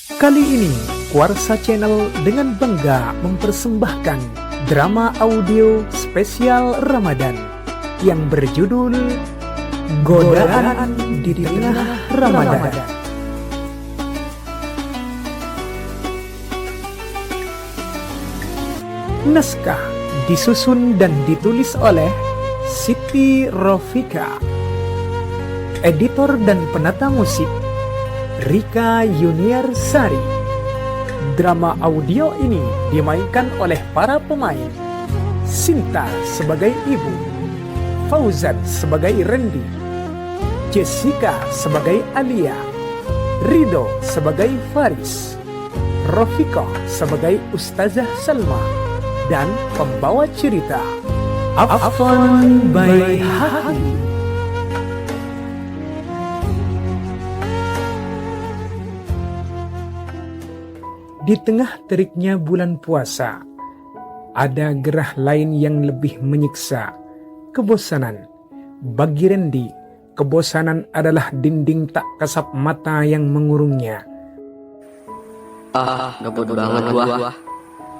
Kali ini, Warsa Channel dengan bangga mempersembahkan drama audio spesial Ramadan yang berjudul Godaan di Tengah Ramadan. Naskah disusun dan ditulis oleh Siti Rofika. Editor dan penata musik Rika Yuniar Sari. Drama audio ini dimainkan oleh para pemain: Sinta sebagai ibu, Fauzan sebagai Randy, Jessica sebagai Alia, Rido sebagai Faris, Rofika sebagai Ustazah Salma, dan pembawa cerita Afwan by Haki. Di tengah teriknya bulan puasa, ada gerah lain yang lebih menyiksa, kebosanan. Bagi Randy, kebosanan adalah dinding tak kasat mata yang mengurungnya. Gabut banget gua.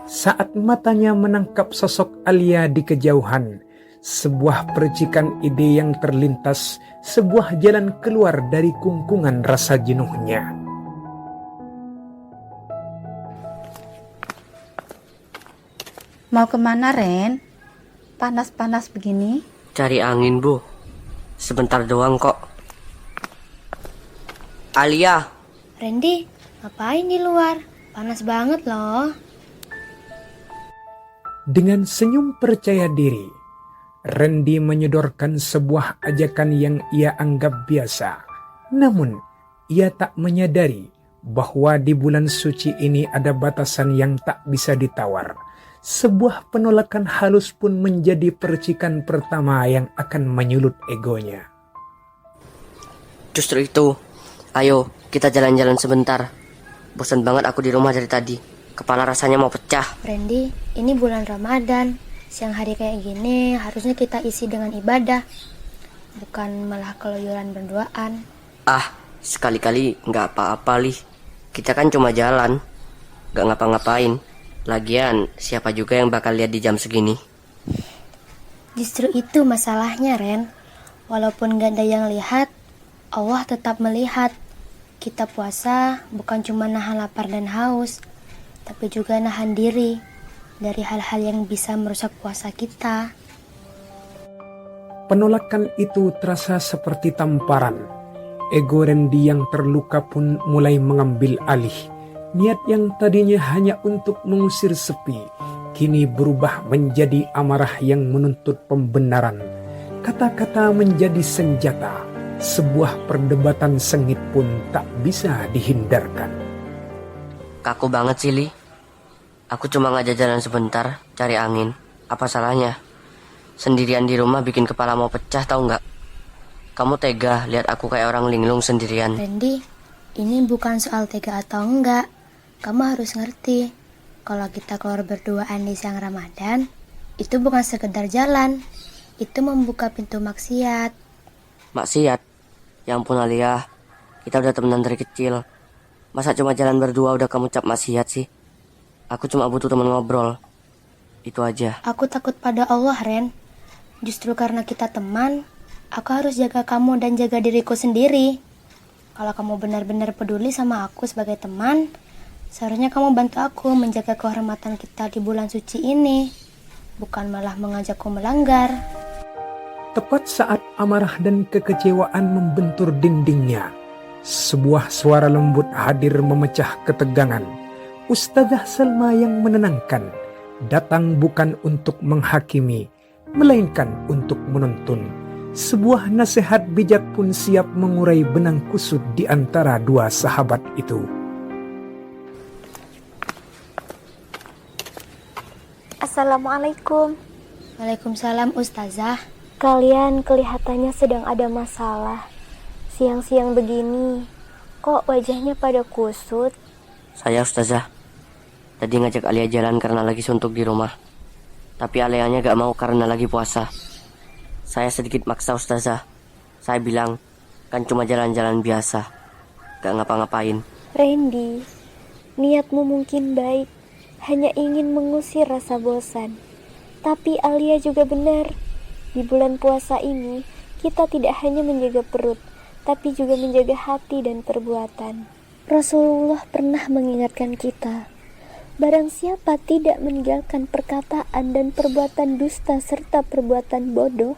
Saat matanya menangkap sosok Alia di kejauhan, sebuah percikan ide yang terlintas, sebuah jalan keluar dari kungkungan rasa jenuhnya. Mau kemana, Ren? Panas-panas begini. Cari angin, Bu. Sebentar doang kok. Alia, Randy, ngapain di luar? Panas banget loh. Dengan senyum percaya diri, Randy menyodorkan sebuah ajakan yang ia anggap biasa. Namun, ia tak menyadari bahwa di bulan suci ini ada batasan yang tak bisa ditawar. Sebuah penolakan halus pun menjadi percikan pertama yang akan menyulut egonya. justru itu. Ayo, kita jalan-jalan sebentar. Bosan banget aku di rumah dari tadi. Kepala rasanya mau pecah. Randy, ini bulan Ramadan. Siang hari kayak gini harusnya kita isi dengan ibadah, bukan malah keluyuran berduaan. Sekali-kali nggak apa-apa, Lih. Kita kan cuma jalan, nggak ngapa-ngapain. Lagian, siapa juga yang bakal lihat di jam segini? Justru itu masalahnya, Ren. Walaupun gak ada yang lihat, Allah tetap melihat. Kita puasa bukan cuma nahan lapar dan haus, tapi juga nahan diri dari hal-hal yang bisa merusak puasa kita. Penolakan itu terasa seperti tamparan. Ego Randy yang terluka pun mulai mengambil alih. Niat yang tadinya hanya untuk mengusir sepi, kini berubah menjadi amarah yang menuntut pembenaran. Kata-kata menjadi senjata. Sebuah perdebatan sengit pun tak bisa dihindarkan. Kaku banget sih, Li. Aku cuma ngajak jalan sebentar, cari angin. Apa salahnya? Sendirian di rumah bikin kepala mau pecah, tau nggak? Kamu tega lihat aku kayak orang linglung sendirian. Randy, ini bukan soal tega atau enggak. Kamu harus ngerti, kalau kita keluar berduaan di siang Ramadan, itu bukan sekedar jalan, itu membuka pintu maksiat. Maksiat? Ya ampun, Alia, kita udah temenan dari kecil. Masa cuma jalan berdua udah kamu cap maksiat sih? Aku cuma butuh teman ngobrol. Itu aja. Aku takut pada Allah, Ren. Justru karena kita teman, aku harus jaga kamu dan jaga diriku sendiri. Kalau kamu benar-benar peduli sama aku sebagai teman, seharusnya kamu bantu aku menjaga kehormatan kita di bulan suci ini, bukan malah mengajakku melanggar. Tepat saat amarah dan kekecewaan membentur dindingnya, sebuah suara lembut hadir memecah ketegangan. Ustazah Salma yang menenangkan, datang bukan untuk menghakimi, melainkan untuk menuntun. Sebuah nasihat bijak pun siap mengurai benang kusut di antara dua sahabat itu. Assalamualaikum. Waalaikumsalam, Ustazah. Kalian kelihatannya sedang ada masalah. Siang-siang begini, kok wajahnya pada kusut? Saya Ustazah. Tadi ngajak Alia jalan karena lagi suntuk di rumah. Tapi Alianya gak mau karena lagi puasa. Saya sedikit maksa Ustazah. Saya bilang, kan cuma jalan-jalan biasa. Gak ngapa-ngapain. Randy, Niatmu mungkin baik, hanya ingin mengusir rasa bosan. Tapi Alia juga benar. Di bulan puasa ini, kita tidak hanya menjaga perut, tapi juga menjaga hati dan perbuatan. Rasulullah pernah mengingatkan kita, barang siapa tidak meninggalkan perkataan dan perbuatan dusta serta perbuatan bodoh,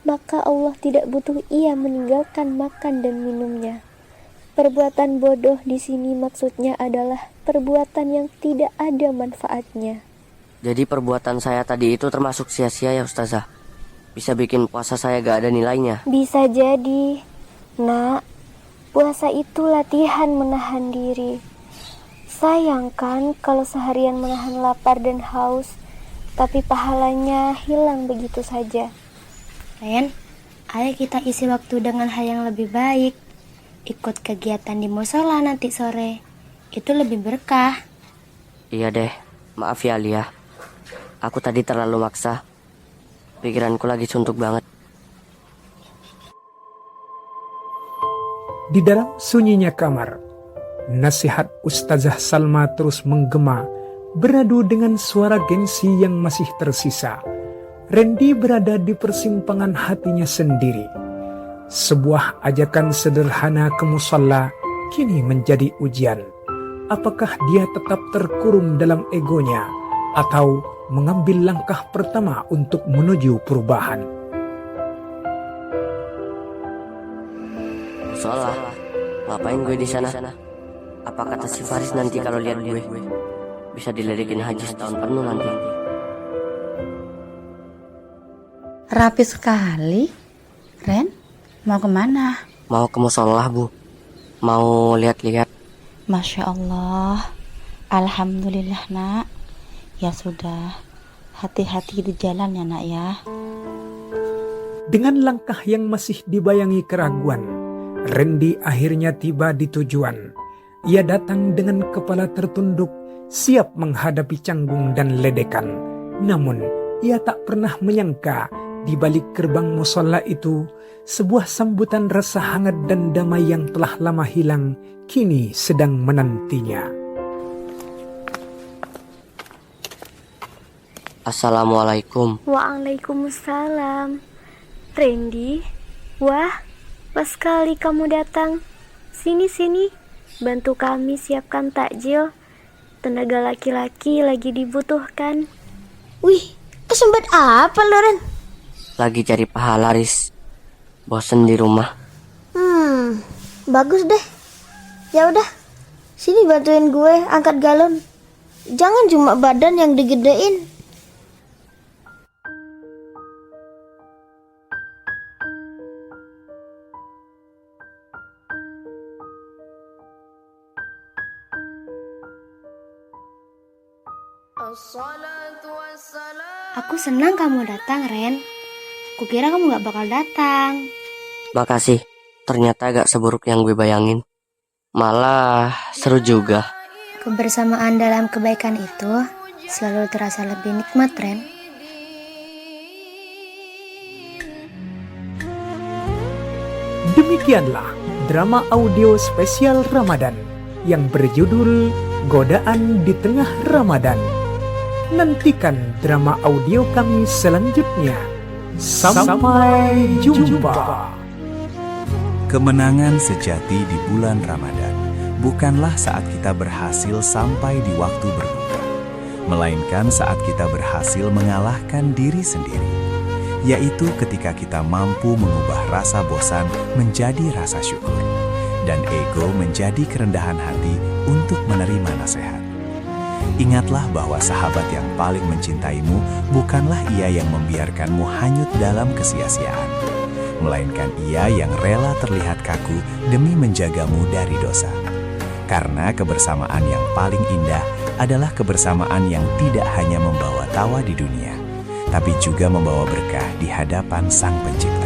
maka Allah tidak butuh ia meninggalkan makan dan minumnya. Perbuatan bodoh di sini maksudnya adalah perbuatan yang tidak ada manfaatnya. Jadi perbuatan saya tadi itu termasuk sia-sia ya Ustazah? Bisa bikin puasa saya gak ada nilainya? Bisa jadi, Nak. Puasa itu latihan menahan diri. Sayang kan kalau seharian menahan lapar dan haus, tapi pahalanya hilang begitu saja. Ren, ayo kita isi waktu dengan hal yang lebih baik. Ikut kegiatan di musola nanti sore. Itu lebih berkah. Iya deh, maaf ya Alia. Aku tadi terlalu maksa. Pikiranku lagi suntuk banget. Di dalam sunyinya kamar, nasihat Ustazah Salma terus menggema, beradu dengan suara gengsi yang masih tersisa. Randy berada di persimpangan hatinya sendiri. Sebuah ajakan sederhana ke musalla kini menjadi ujian. Apakah dia tetap terkurung dalam egonya atau mengambil langkah pertama untuk menuju perubahan? Musola, ngapain gue di sana? Apa kata si Faris nanti kalau lihat gue? Bisa dilirikin haji setahun penuh nanti. Rapi sekali. Ren, mau kemana? Mau ke musola, Bu. Mau lihat-lihat. Masya Allah. Alhamdulillah, Nak. Ya sudah, hati-hati di jalan ya, Nak ya. Dengan langkah yang masih dibayangi keraguan, Randy akhirnya tiba di tujuan. Ia datang dengan kepala tertunduk, siap menghadapi canggung dan ledekan. Namun, ia tak pernah menyangka di balik gerbang musola itu, sebuah sambutan rasa hangat dan damai yang telah lama hilang, kini sedang menantinya. Assalamualaikum. Waalaikumsalam. Randy, wah, pas sekali kamu datang. Sini, bantu kami siapkan takjil. Tenaga laki-laki lagi dibutuhkan. Wih, kesempet apa Loren? Lagi cari pahala, Riz. Bosen di rumah. Bagus deh. Ya udah, sini bantuin gue angkat galon. Jangan cuma badan yang digedein. Aku senang kamu datang, Ren. Kukira kamu gak bakal datang. Makasih. Ternyata gak seburuk yang gue bayangin. Malah seru juga. Kebersamaan dalam kebaikan itu selalu terasa lebih nikmat, Ren. Demikianlah drama audio spesial Ramadan yang berjudul Godaan di Tengah Ramadan. Nantikan drama audio kami selanjutnya. Sampai jumpa. Kemenangan sejati di bulan Ramadan bukanlah saat kita berhasil sampai di waktu berbuka, melainkan saat kita berhasil mengalahkan diri sendiri, yaitu ketika kita mampu mengubah rasa bosan menjadi rasa syukur, dan ego menjadi kerendahan hati untuk menerima nasihat. Ingatlah bahwa sahabat yang paling mencintaimu bukanlah ia yang membiarkanmu hanyut dalam kesia-siaan, melainkan ia yang rela terlihat kaku demi menjagamu dari dosa. Karena kebersamaan yang paling indah adalah kebersamaan yang tidak hanya membawa tawa di dunia, tapi juga membawa berkah di hadapan Sang Pencipta.